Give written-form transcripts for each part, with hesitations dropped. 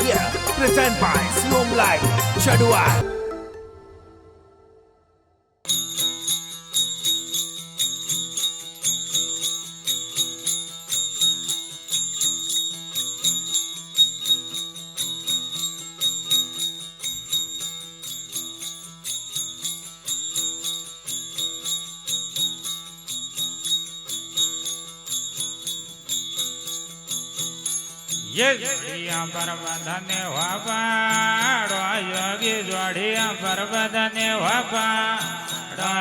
Yeah, present by Siom Live, Chadua. ये जोड़िया परबदने वापाड़ो योगी जोड़िया परबदने वापाड़ो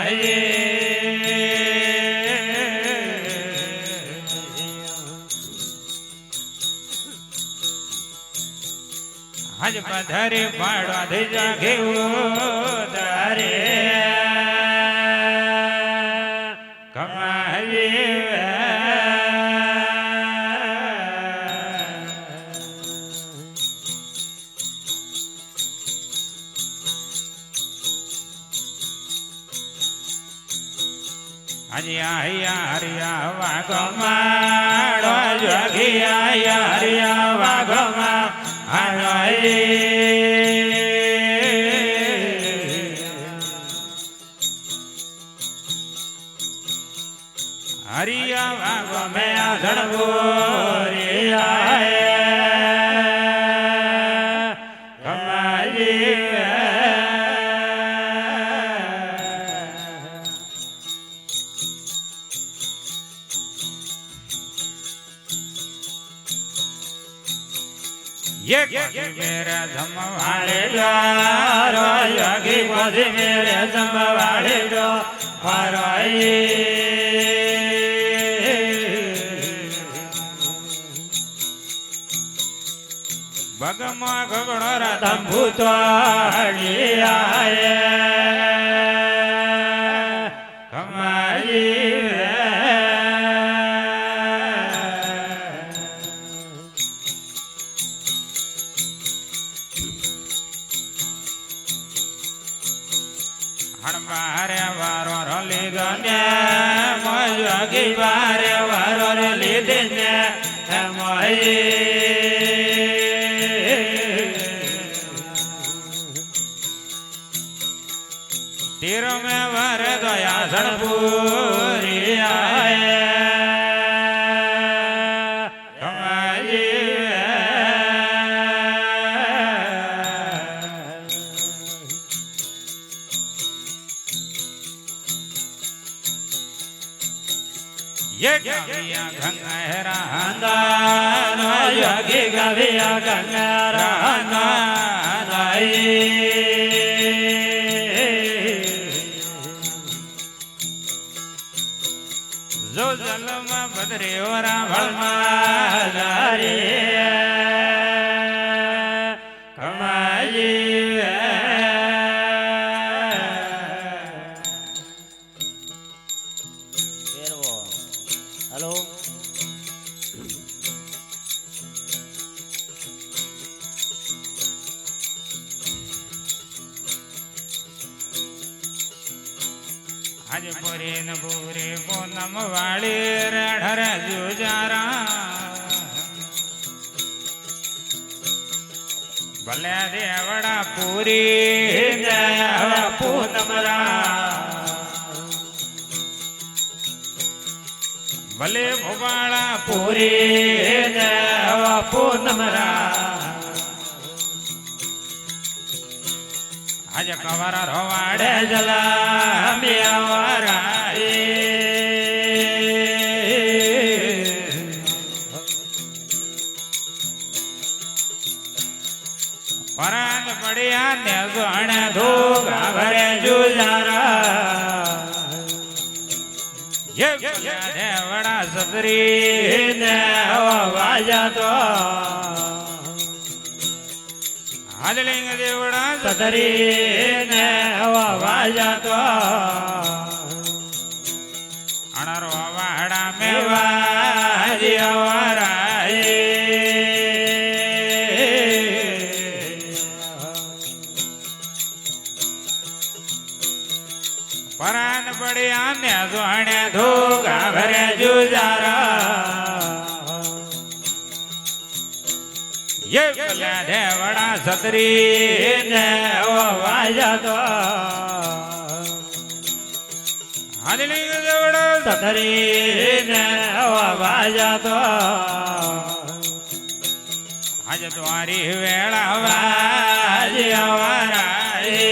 हज पधरी पाड़ो धिजा घेऊ दारे कमाई हरिया हरिया वागमाड़ो जोगिया हरिया वागमा हरिया वागो में आधड़बोरिया ये मेरे धम वाले रो योगी कोजी मेरे धम वाले रो भगमा घगड़ो रथम भूतो आए कमाई हणबारे वारो रोली गने मोयोगी बारे वारो रोली दिने मोई तीर में वारे दया सड़पूरी आए ये गविया गंगेरा नो योगी गविया गंगेरा जो जल में बदरे वरा भलमा जारी कमाई हेलो आज पूरे न पूरे पूनम वाली रणर जुजारा भले देवड़ा पूरी पूनमरा भले भोपाला पूरी पूनमरा आज कवरा रोवाड़े जला मियावारा परांग पड़िया ने गण धोगा भरे जुजारा ये देवड़ा सदरी ने वाजा तो हाजलिंग देवड़ा सदरी ने वाजा तो अणरो वाड़ा में वाजिया वाराए परान पड़िया ने सोने धोगा भरे जुजारा ये દેવડા સતરી ને વાજા તો હાજલિંગ દેવડા સતરી ને વાજા તો આજે તમારી વેળા વાજ્યા વારાએ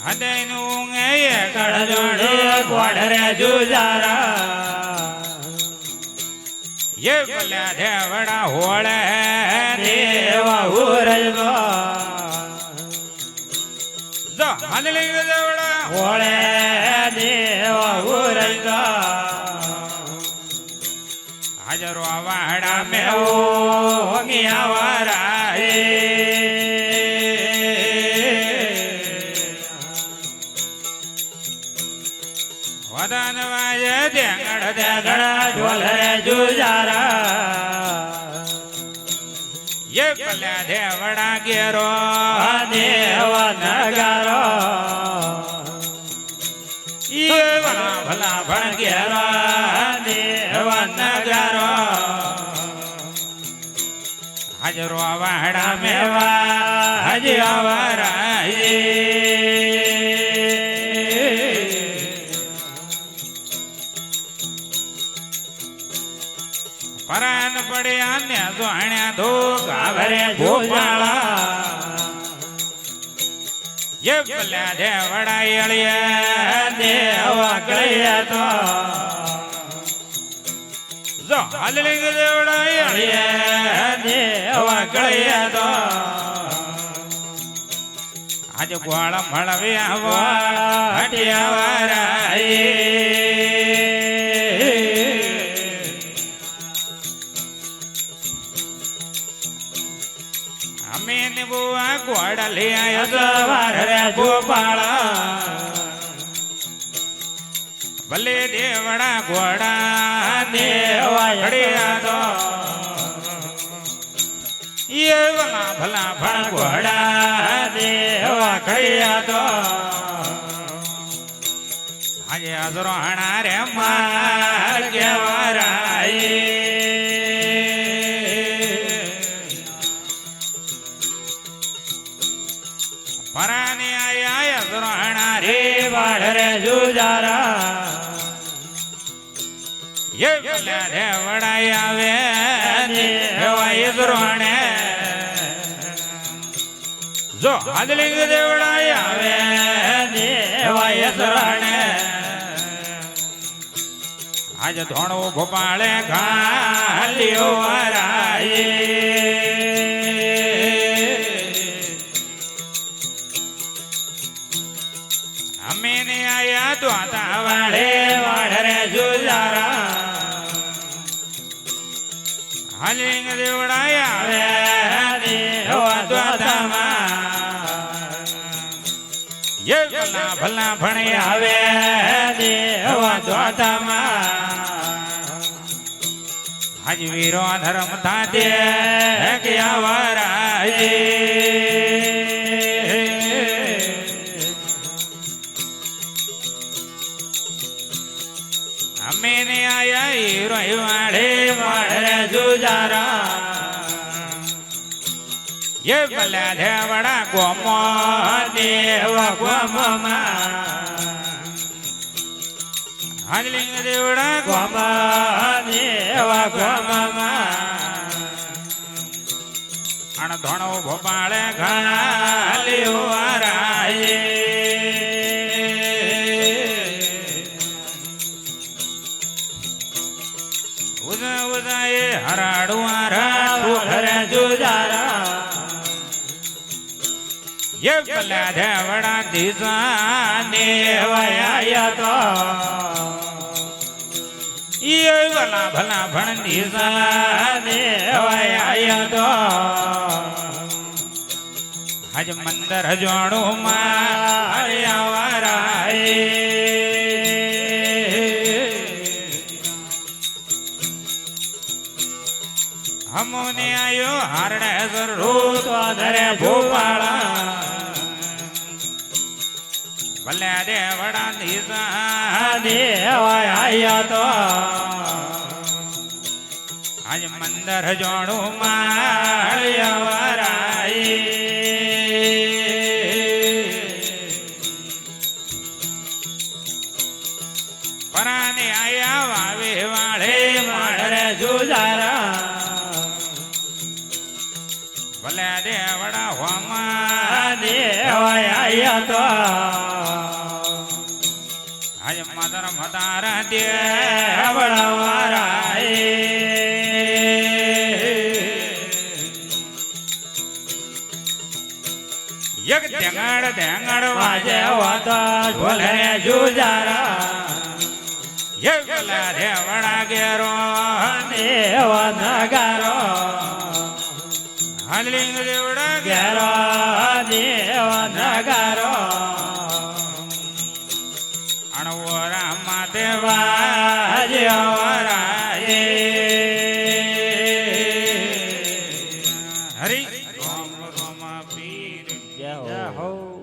હદયનું એ કડજોડે ગોડરે જુજારા એ બોલ્યા દેવડા હોળે દેવા ઉરજગો જો હાજલિંગ દેવડા હોળે દેવા ઉરજગો હાજરો વાડા મેવો ગયા વારાએ વદન વાજે દેંગડ દેગડા ઢોલરે જુજારા એ પલ્યા દેવડા ગેરો દેવા નગારો એ ભલા ભલા ભણ ગેરો દેવા નગારો હાજરો વાડા મેવા હજ આવારા પરાન પડ્યા ને જોણ્યા ધો ગાભરે ભોપાળા એ ભલ્યા દેવડા એળિયા દેવા કળિયા તો જો હાલલિંગ દેવડા એળિયા દેવા કળિયા તો આજે ગોળ મળવ્યા વાળા હટિયા વારાએ અમીન બુઆ ગોડા લઈ આયો સવાર રે ગોપાળા ભલે દેવડા ગોડા દેવા ઘડિયા તો એ ભલા ભલા ભણ ગોડા દેવા ઘડિયા તો આજે અસરોહણા રે માર કેવરાય પરાને આયા અસરોહણા રે વાડ રે જુજારા એ ભલ્યા દેવડા આવે દેવા અસરોહણે જો હાજલિંગ દેવડા આવે દેવા અસરોહણે આજ ધોણો ભોપાળે ઘાલ્યો વરાય અમે ને આયા દ્વાતા વાળે વાઢરે જુજારા હાલિંગ દેવડા આવે દેવા દ્વાતામાં એ ભલા ભલા ભણી આવે દેવા દ્વાતામાં આજ વીરો ધર્મ થાતે ગયા વરાય અમે ને આયા હીરો વાળે વાળે જુજારા એ ભલ્યા દેવડા ગોમો દેવા ગોમમાં હાજલિંગ દેવડા ગોમા દેવા ગોમમાં અણ ધોણો ભોપાળે ઘાલ્યો વરાય ઉદાએ હરાડું હરે જુજારા એ ભલ્યા દેવડા દિશા દેવાયા તો એ ભલા ભલા ભણ દિશા દેવાયા તો આજ મંદર જોડું માર્યા વરાય હમોને આયો હારડે સરું તો ધરે ભોપાળા ભલે દેવડા નિશા દેવાય આયા તો આજ મંદર જોડું માળ્યવરાઈ પરાને આયા વાવે વાળે માળરે જુજારા ભલે દેવડા હોમા દેવાય આયા તો આજ માતર મતાર દેવડા વારાય એક ધેંગડ વાજે વાતા ઢોલે જુજારા એક પેલા રેવડા ગેરો દેવ નગારો હાલિંગ દેવડા ગેરો દેવ નગારો અણવોરા માતે વાજે વરાય હરી રામ રામ પીર જય હો